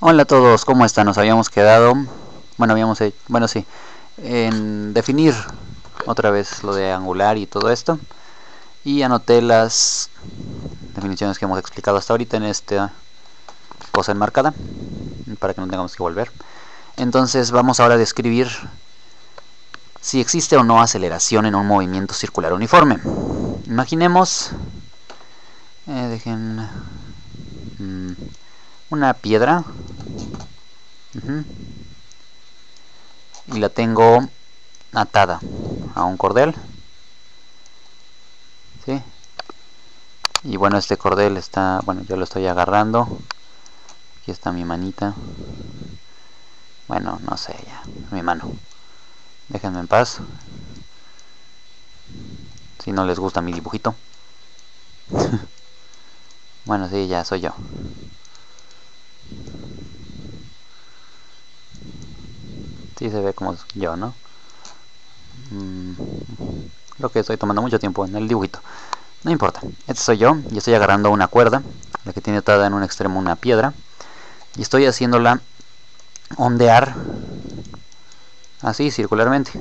Hola a todos, ¿cómo están? Nos habíamos quedado, sí, en definir otra vez lo de angular y todo esto. Y anoté las definiciones que hemos explicado hasta ahorita en esta cosa enmarcada, para que no tengamos que volver. Entonces vamos ahora a describir si existe o no aceleración en un movimiento circular uniforme. Imaginemos, una piedra, y la tengo atada a un cordel, ¿sí? Y bueno, este cordel está, yo lo estoy agarrando. Aquí está mi manita. Bueno, no sé, ya, mi mano. Déjenme en paz. Si no les gusta mi dibujito. Bueno, sí, ya soy yo. Sí se ve como yo, ¿no? Creo que estoy tomando mucho tiempo en el dibujito. No importa, este soy yo y estoy agarrando una cuerda, la que tiene atada en un extremo una piedra, y estoy haciéndola ondear así circularmente.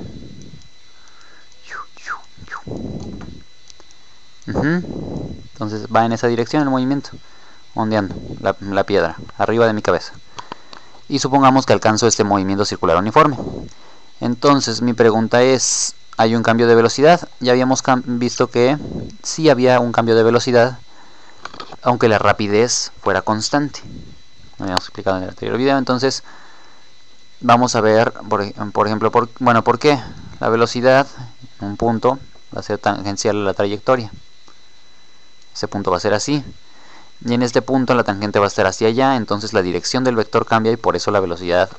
Entonces va en esa dirección el movimiento, ondeando la piedra arriba de mi cabeza. Y supongamos que alcanzo este movimiento circular uniforme. Entonces mi pregunta es, ¿hay un cambio de velocidad? Ya habíamos visto que sí había un cambio de velocidad, aunque la rapidez fuera constante. Lo habíamos explicado en el anterior video. Entonces vamos a ver, por ejemplo, ¿por qué? La velocidad en un punto va a ser tangencial a la trayectoria. Ese punto va a ser así. Y en este punto la tangente va a estar hacia allá, entonces la dirección del vector cambia y por eso la velocidad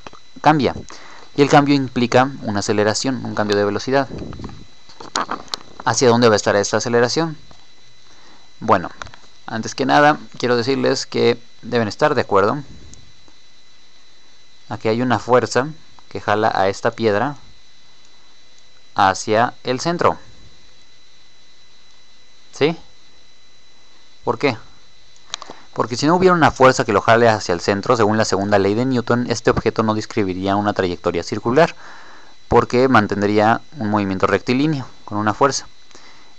cambia. Y el cambio implica una aceleración, un cambio de velocidad. ¿Hacia dónde va a estar esta aceleración? Bueno, antes que nada quiero decirles que deben estar de acuerdo a que hay una fuerza que jala a esta piedra hacia el centro. ¿Sí? ¿Por qué? Porque si no hubiera una fuerza que lo jale hacia el centro, según la segunda ley de Newton, este objeto no describiría una trayectoria circular, porque mantendría un movimiento rectilíneo con una fuerza,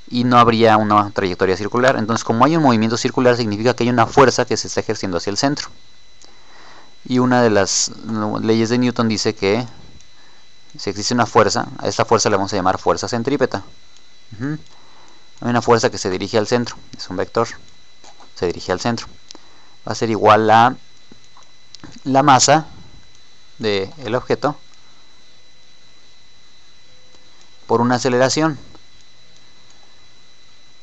y no habría una trayectoria circular. Entonces, como hay un movimiento circular, significa que hay una fuerza que se está ejerciendo hacia el centro. Y una de las leyes de Newton dice que si existe una fuerza, a esta fuerza le vamos a llamar fuerza centrípeta. Hay una fuerza que se dirige al centro, es un vector, se dirige al centro. Va a ser igual a la masa del objeto por una aceleración.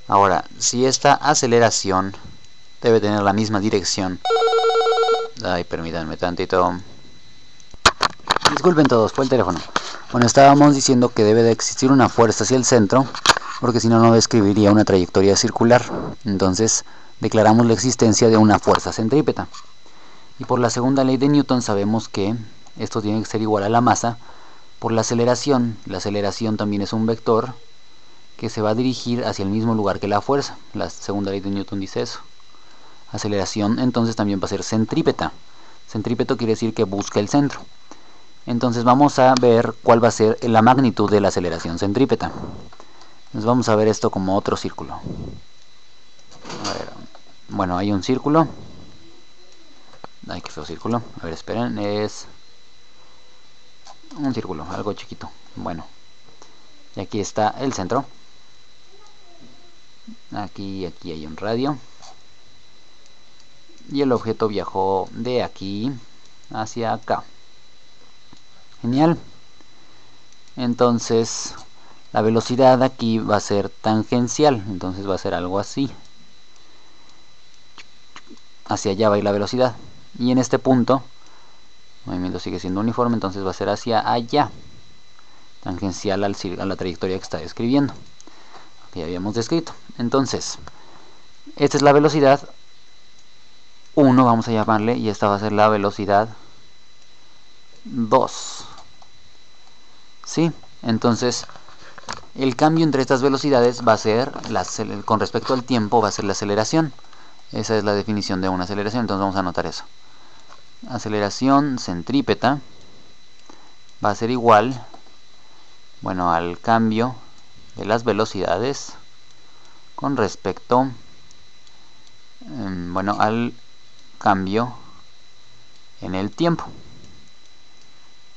Ahora, si esta aceleración debe tener la misma dirección... Ay, permítanme tantito. Disculpen todos, fue el teléfono. Bueno, estábamos diciendo que debe de existir una fuerza hacia el centro, porque si no, no describiría una trayectoria circular. Entonces, declaramos la existencia de una fuerza centrípeta. Y por la segunda ley de Newton sabemos que esto tiene que ser igual a la masa por la aceleración. La aceleración también es un vector que se va a dirigir hacia el mismo lugar que la fuerza. La segunda ley de Newton dice eso. Aceleración entonces también va a ser centrípeta. Centrípeto quiere decir que busca el centro. Entonces vamos a ver cuál va a ser la magnitud de la aceleración centrípeta. Entonces vamos a ver esto como otro círculo. A ver, bueno, hay un círculo. Ay, qué feo círculo. A ver, esperen, es un círculo, algo chiquito. Bueno, y aquí está el centro. Aquí hay un radio. Y el objeto viajó de aquí hacia acá. Genial. Entonces, la velocidad aquí va a ser tangencial. Entonces va a ser algo así. Hacia allá va a ir la velocidad. Y en este punto, el movimiento sigue siendo uniforme, entonces va a ser hacia allá. Tangencial a la trayectoria que está describiendo, que ya habíamos descrito. Entonces, esta es la velocidad 1, vamos a llamarle, y esta va a ser la velocidad 2. ¿Sí? Entonces, el cambio entre estas velocidades va a ser, con respecto al tiempo, va a ser la aceleración. Esa es la definición de una aceleración, entonces vamos a anotar eso. aceleración centrípeta va a ser igual, bueno, al cambio de las velocidades con respecto, bueno, al cambio en el tiempo.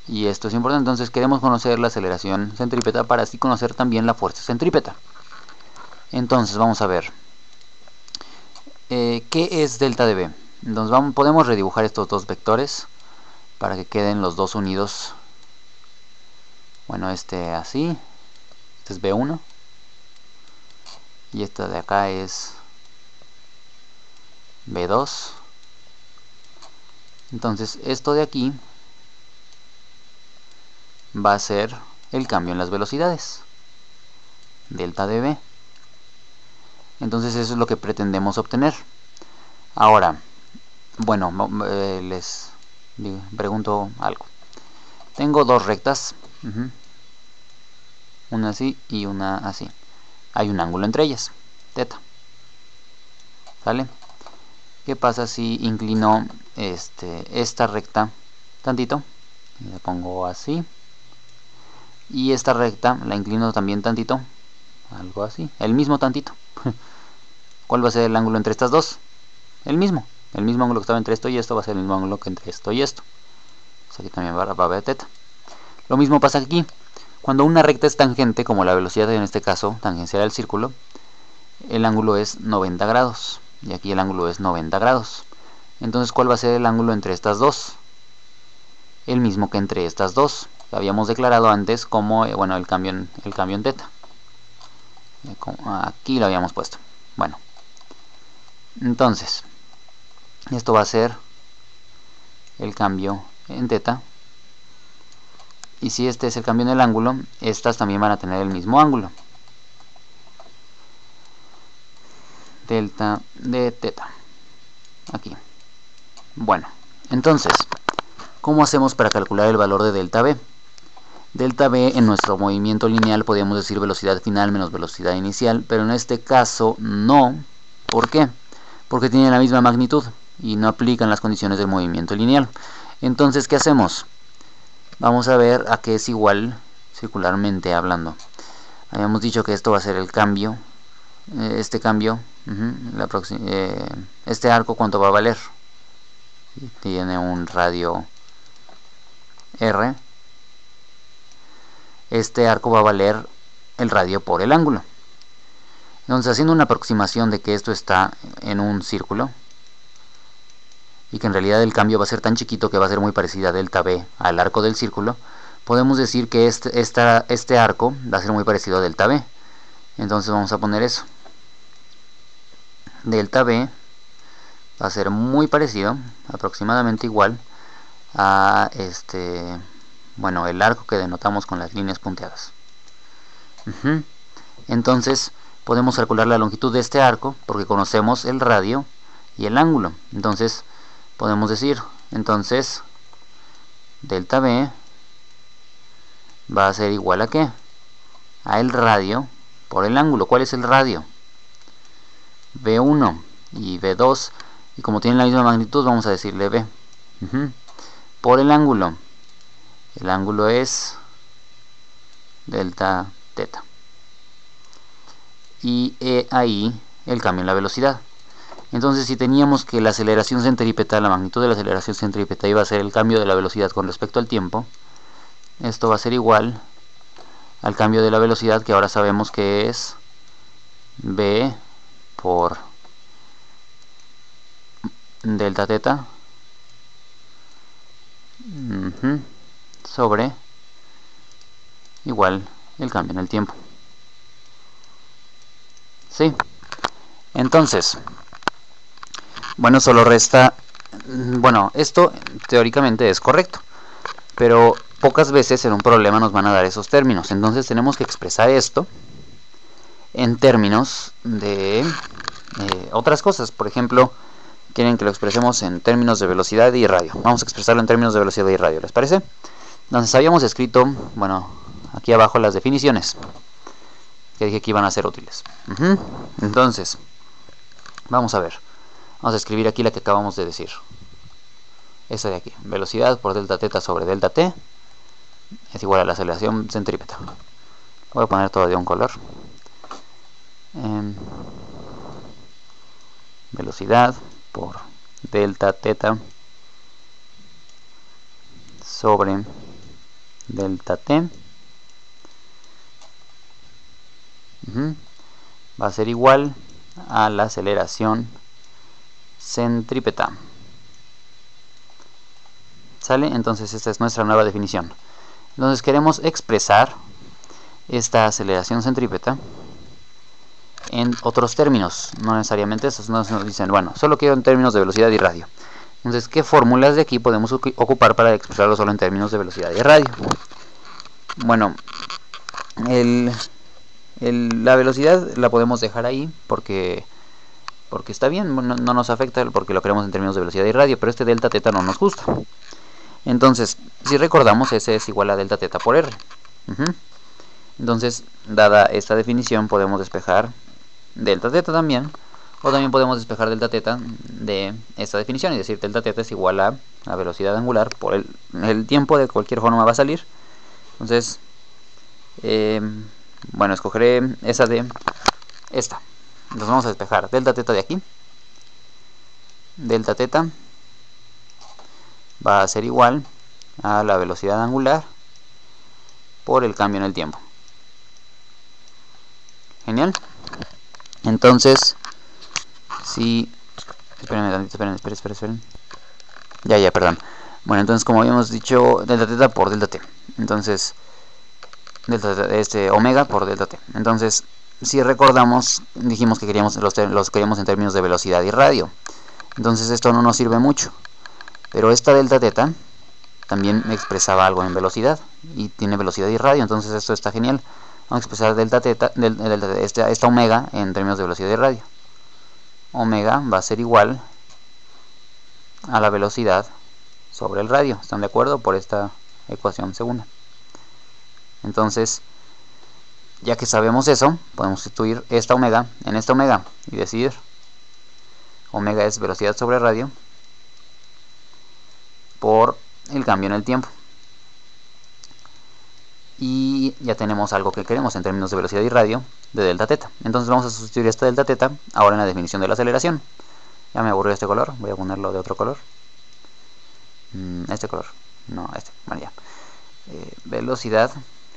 Y esto es importante, entonces queremos conocer la aceleración centrípeta para así conocer también la fuerza centrípeta. Entonces vamos a ver ¿qué es delta de V? Entonces podemos redibujar estos dos vectores para que queden los dos unidos. Bueno, este así, este es V1 y esta de acá es V2. Entonces esto de aquí va a ser el cambio en las velocidades, delta de V. Entonces eso es lo que pretendemos obtener. Ahora, bueno, les pregunto algo. Tengo dos rectas, una así y una así. Hay un ángulo entre ellas, teta. ¿Sale? ¿Qué pasa si inclino esta recta tantito? La pongo así. Y esta recta la inclino también tantito, algo así, el mismo tantito. ¿Cuál va a ser el ángulo entre estas dos? El mismo ángulo que estaba entre esto y esto va a ser el mismo ángulo que entre esto y esto. Pues aquí también va a haber teta. Lo mismo pasa aquí. Cuando una recta es tangente, como la velocidad en este caso, tangencial al círculo, el ángulo es 90 grados. Y aquí el ángulo es 90 grados. Entonces, ¿cuál va a ser el ángulo entre estas dos? El mismo que entre estas dos. Lo habíamos declarado antes como, bueno, el cambio en teta. Aquí lo habíamos puesto. Bueno, entonces, esto va a ser el cambio en teta. Y si este es el cambio en el ángulo, estas también van a tener el mismo ángulo. Delta de teta. Aquí. Bueno, entonces, ¿cómo hacemos para calcular el valor de delta V? Delta V en nuestro movimiento lineal podríamos decir velocidad final menos velocidad inicial, pero en este caso no. ¿Por qué? Porque tienen la misma magnitud y no aplican las condiciones del movimiento lineal. Entonces, ¿qué hacemos? Vamos a ver a qué es igual circularmente hablando. Habíamos dicho que esto va a ser el cambio, este cambio, este arco, ¿cuánto va a valer? Tiene un radio R. Este arco va a valer el radio por el ángulo. Entonces, haciendo una aproximación de que esto está en un círculo y que en realidad el cambio va a ser tan chiquito que va a ser muy parecida a delta V al arco del círculo, podemos decir que este arco va a ser muy parecido a delta V. Entonces vamos a poner eso. Delta V va a ser muy parecido, aproximadamente igual a bueno, el arco que denotamos con las líneas punteadas. Entonces podemos calcular la longitud de este arco porque conocemos el radio y el ángulo. Entonces podemos decir, entonces delta V va a ser igual a ¿qué? A el radio por el ángulo. ¿Cuál es el radio? V1 y V2, y como tienen la misma magnitud vamos a decirle V. Por el ángulo. El ángulo es delta teta. Y ahí el cambio en la velocidad. Entonces, si teníamos que la aceleración centrípeta, la magnitud de la aceleración centrípeta iba a ser el cambio de la velocidad con respecto al tiempo, esto va a ser igual al cambio de la velocidad, que ahora sabemos que es V por delta teta sobre igual el cambio en el tiempo. ¿Sí? Entonces, bueno, solo resta, bueno, esto teóricamente es correcto, pero pocas veces en un problema nos van a dar esos términos. Entonces tenemos que expresar esto en términos de otras cosas. Por ejemplo, quieren que lo expresemos en términos de velocidad y radio. Vamos a expresarlo en términos de velocidad y radio, ¿les parece? Entonces habíamos escrito, bueno, aquí abajo las definiciones que dije que iban a ser útiles. Entonces, vamos a ver. Vamos a escribir aquí la que acabamos de decir. esta de aquí, velocidad por delta teta sobre delta t es igual a la aceleración centrípeta. Voy a poner todo de un color. Velocidad por delta teta sobre delta t va a ser igual a la aceleración centrípeta. ¿Sale? Entonces esta es nuestra nueva definición. Entonces queremos expresar esta aceleración centrípeta en otros términos, no necesariamente esos. Nos dicen, bueno, solo quiero en términos de velocidad y radio. Entonces, ¿qué fórmulas de aquí podemos ocupar para expresarlo solo en términos de velocidad y radio? Bueno, la velocidad la podemos dejar ahí porque está bien, no nos afecta porque lo queremos en términos de velocidad y radio, pero este delta teta no nos gusta. Entonces, si recordamos, S es igual a delta teta por R. Entonces, dada esta definición, podemos despejar delta teta también, o también podemos despejar delta teta de esta definición y decir delta teta es igual a la velocidad angular por el tiempo. De cualquier forma va a salir. Entonces, bueno, escogeré esa de esta. Entonces vamos a despejar delta teta de aquí. Delta teta va a ser igual a la velocidad angular por el cambio en el tiempo. Genial. Entonces, si... Espérenme tantito, esperen. Ya, perdón. Bueno, entonces como habíamos dicho, delta teta por delta t. Entonces, omega por delta t. Entonces, si recordamos, dijimos que los queríamos en términos de velocidad y radio. Entonces esto no nos sirve mucho. Pero esta delta teta también expresaba algo en velocidad y tiene velocidad y radio, entonces esto está genial. Vamos a expresar delta teta, esta omega en términos de velocidad y radio. Omega va a ser igual a la velocidad sobre el radio. ¿Están de acuerdo? Por esta ecuación segunda. Entonces, ya que sabemos eso, podemos sustituir esta omega en esta omega y decir omega es velocidad sobre radio por el cambio en el tiempo. Y ya tenemos algo que queremos en términos de velocidad y radio de delta teta. Entonces vamos a sustituir esta delta teta ahora en la definición de la aceleración. Ya me aburrió este color, voy a ponerlo de otro color. Este color, no este, bueno ya. Velocidad,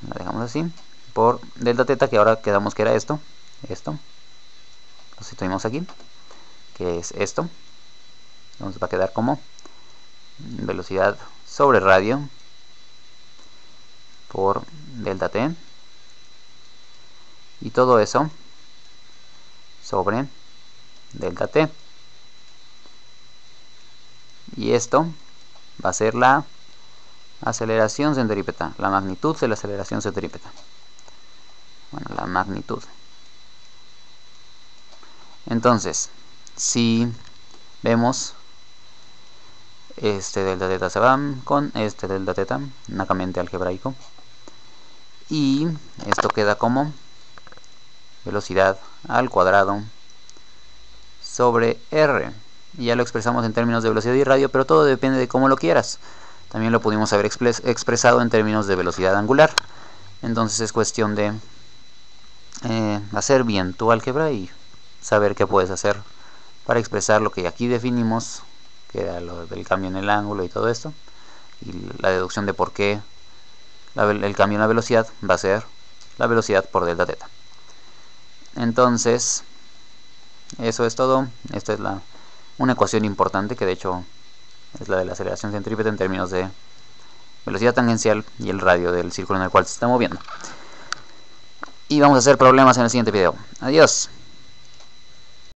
la dejamos así, por delta teta, que ahora quedamos que era esto. Lo sustituimos aquí, que es esto. Entonces va a quedar como velocidad sobre radio por delta t, y todo eso sobre delta t, y esto va a ser la aceleración centrípeta, la magnitud de la aceleración centrípeta. Bueno, la magnitud. Entonces, si vemos, este delta teta se va con este delta teta, únicamente algebraico, y esto queda como velocidad al cuadrado sobre r. Y ya lo expresamos en términos de velocidad y radio, pero todo depende de cómo lo quieras. También lo pudimos haber expresado en términos de velocidad angular. Entonces es cuestión de hacer bien tu álgebra y saber qué puedes hacer para expresar lo que aquí definimos, que era lo del cambio en el ángulo y todo esto, y la deducción de por qué el cambio en la velocidad va a ser la velocidad por delta teta. Entonces, eso es todo. Esta es una ecuación importante, que de hecho es la de la aceleración centrípeta en términos de velocidad tangencial y el radio del círculo en el cual se está moviendo. Y vamos a hacer problemas en el siguiente video. Adiós.